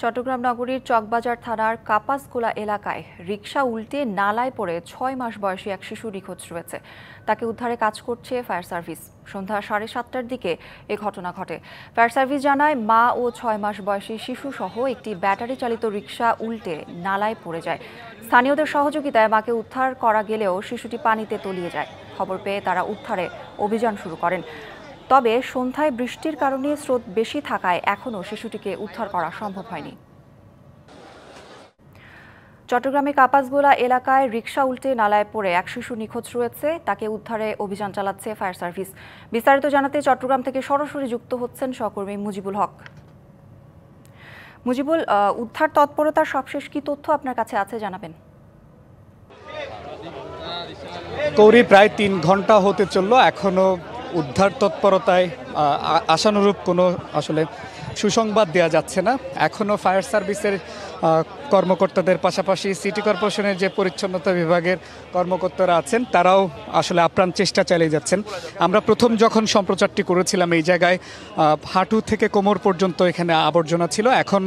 চট্টগ্রাম নগরীর চকবাজার থানার কাপাসগোলা এলাকায় রিকশা উল্টে নালায় পড়ে ৬ মাস বয়সী এক শিশু নিখোঁজ রয়েছে। তাকে উদ্ধারে কাজ করছে ফায়ার সার্ভিস। সন্ধ্যা ৭:৩০টার দিকে এ ঘটনা ঘটে। ফায়ার সার্ভিস জানায়, মা ও ৬ মাস বয়সী শিশু সহ একটি ব্যাটারি চালিত রিকশা উল্টে নালায় পড়ে যায়। স্থানীয়দের সহযোগিতায় মাকে উদ্ধার করা গেলেও শিশুটি পানিতে তলিয়ে যায়। খবর পেয়ে তারা উদ্ধারে অভিযান শুরু করেন। তবে সন্ধ্যায় বৃষ্টির কারণে স্রোত বেশি থাকায় এখনও শিশুটিকে উদ্ধার করা সম্ভব হয়নি। চট্টগ্রামে কাপাসগোলা এলাকায় রিকশা উল্টে নালায় পড়ে এক শিশু নিখোঁজ রয়েছে। তাকে উদ্ধারে অভিযান চালাচ্ছে ফায়ার সার্ভিস। বিস্তারিত জানাতে চট্টগ্রাম থেকে সরাসরি যুক্ত হচ্ছেন সহকর্মী মুজিবুল হক। মুজিবুল, উদ্ধার তৎপরতার সবশেষ কি তথ্য আপনার কাছে আছে জানাবেন? কৌরি, প্রায় ৩ ঘন্টা হতে চলল, এখনো উদ্ধার তৎপরতায় আশানুরূপ কোনো আসলে সুসংবাদ দেওয়া যাচ্ছে না। এখনও ফায়ার সার্ভিসের কর্মকর্তাদের পাশাপাশি সিটি কর্পোরেশনের যে পরিচ্ছন্নতা বিভাগের কর্মকর্তারা আছেন তারাও আসলে আপ্রাণ চেষ্টা চালিয়ে যাচ্ছেন। আমরা প্রথম যখন সম্প্রচারটি করেছিলাম এই জায়গায় হাঁটু থেকে কোমর পর্যন্ত এখানে আবর্জনা ছিল। এখন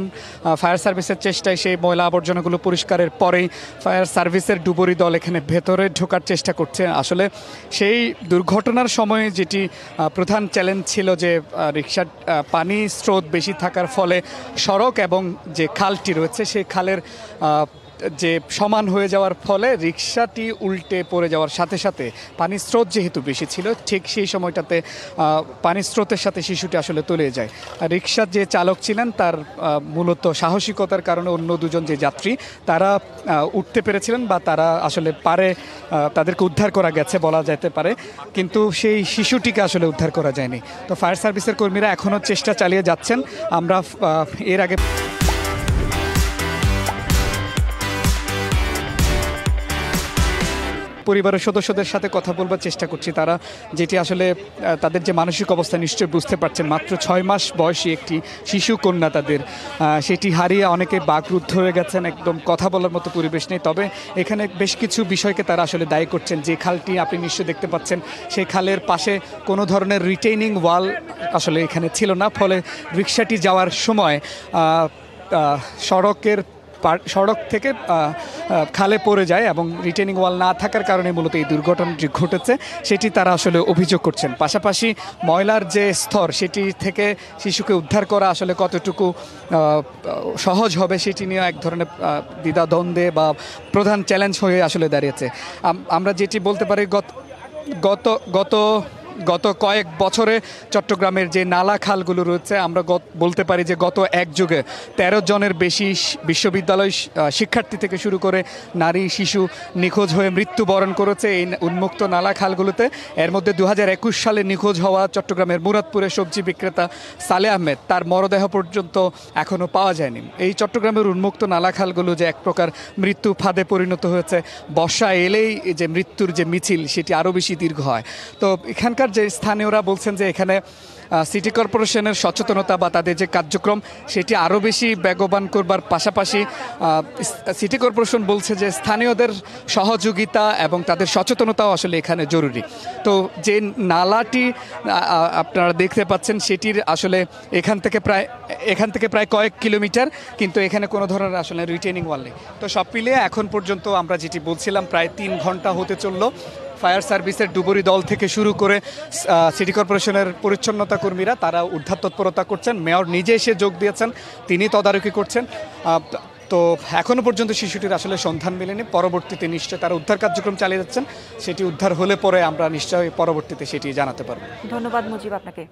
ফায়ার সার্ভিসের চেষ্টায় সেই ময়লা আবর্জনাগুলো পরিষ্কারের পরেই ফায়ার সার্ভিসের ডুবুরি দল এখানে ভেতরে ঢোকার চেষ্টা করছে। আসলে সেই দুর্ঘটনার সময় যেটি প্রধান চ্যালেঞ্জ ছিল যে রিকশার পানি স্রোত বেশি থাকার ফলে সড়ক এবং যে খালটি রয়েছে সেই খালের যে সমান হয়ে যাওয়ার ফলে রিকশাটি উল্টে পড়ে যাওয়ার সাথে সাথে পানির স্রোত যেহেতু বেশি ছিল, ঠিক সেই সময়টাতে পানির স্রোতের সাথে শিশুটি আসলে তলিয়ে যায়। রিকশার যে চালক ছিলেন তার মূলত সাহসিকতার কারণে অন্য দুজন যে যাত্রী তারা উঠতে পেরেছিলেন বা তারা আসলে তাদেরকে উদ্ধার করা গেছে বলা যেতে পারে, কিন্তু সেই শিশুটিকে আসলে উদ্ধার করা যায়নি। তো ফায়ার সার্ভিসের কর্মীরা এখনও চেষ্টা চালিয়ে যাচ্ছেন। আমরা এর আগে পরিবারের সদস্যদের সাথে কথা বলবার চেষ্টা করছি। তারা যেটি আসলে তাদের যে মানসিক অবস্থা নিশ্চয়ই বুঝতে পারছেন। মাত্র ৬ মাস বয়সী একটি শিশু কন্যা তাদের, সেটি হারিয়ে অনেকে বাকরুদ্ধ হয়ে গেছেন, একদম কথা বলার মতো পরিবেশ নেই। তবে এখানে বেশ কিছু বিষয়কে তারা আসলে দায়ী করছেন। যে খালটি আপনি নিশ্চয়ই দেখতে পাচ্ছেন, সেই খালের পাশে কোনো ধরনের রিটেইনিং ওয়াল আসলে এখানে ছিল না, ফলে রিকশাটি যাওয়ার সময় সড়ক থেকে খালে পড়ে যায় এবং রিটেনিং ওয়াল না থাকার কারণে মূলত এই দুর্ঘটনাটি ঘটেছে, সেটি তারা আসলে অভিযোগ করছেন। পাশাপাশি ময়লার যে স্তর সেটি থেকে শিশুকে উদ্ধার করা আসলে কতটুকু সহজ হবে সেটি নিয়ে এক ধরনের দ্বিধাদ্বন্দ্বে বা প্রধান চ্যালেঞ্জ হয়ে আসলে দাঁড়িয়েছে। আমরা যেটি বলতে পারি, গত কয়েক বছরে চট্টগ্রামের যে নালা খালগুলো রয়েছে, আমরা বলতে পারি যে গত এক যুগে 13 জনের বেশি বিশ্ববিদ্যালয় শিক্ষার্থী থেকে শুরু করে নারী শিশু নিখোঁজ হয়ে মৃত্যুবরণ করেছে এই উন্মুক্ত নালা খালগুলোতে। এর মধ্যে 2021 সালে নিখোঁজ হওয়া চট্টগ্রামের মুরাদপুরের সবজি বিক্রেতা সালে আহমেদ, তার মরদেহ পর্যন্ত এখনও পাওয়া যায়নি। এই চট্টগ্রামের উন্মুক্ত নালা খালগুলো যে এক প্রকার মৃত্যু ফাঁদে পরিণত হয়েছে। বর্ষা এলেই যে মৃত্যুর যে মিছিল সেটি আরও বেশি দীর্ঘ হয়। তো এখানকার যে স্থানীয়রা বলছেন যে এখানে সিটি কর্পোরেশনের সচেতনতা বা তাদের যে কার্যক্রম সেটি আরও বেশি বেগবান করবার পাশাপাশি সিটি কর্পোরেশন বলছে যে স্থানীয়দের সহযোগিতা এবং তাদের সচেতনতাও আসলে এখানে জরুরি। তো যে নালাটি আপনারা দেখতে পাচ্ছেন সেটির আসলে এখান থেকে প্রায় কয়েক কিলোমিটার, কিন্তু এখানে কোনো ধরনের আসলে রিটেনিং ওয়াল নেই। তো সব মিলিয়ে এখন পর্যন্ত আমরা যেটি বলছিলাম, প্রায় 3 ঘন্টা হতে চললো। ফায়ার সার্ভিসের ডুবুরি দল থেকে শুরু করে সিটি কর্পোরেশনের পরিচ্ছন্নতা কর্মীরা তারা উদ্ধার তৎপরতা করছেন। মেয়র নিজে এসে যোগ দিয়েছেন, তিনি তদারকি করছেন। তো এখনও পর্যন্ত শিশুটির আসলে সন্ধান মেলেনি। পরবর্তীতে নিশ্চয়ই তারা উদ্ধার কার্যক্রম চালিয়ে যাচ্ছেন। সেটি উদ্ধার হলে পরে আমরা নিশ্চয়ই পরবর্তীতে সেটি জানাতে পারব। ধন্যবাদ মুজিব আপনাকে।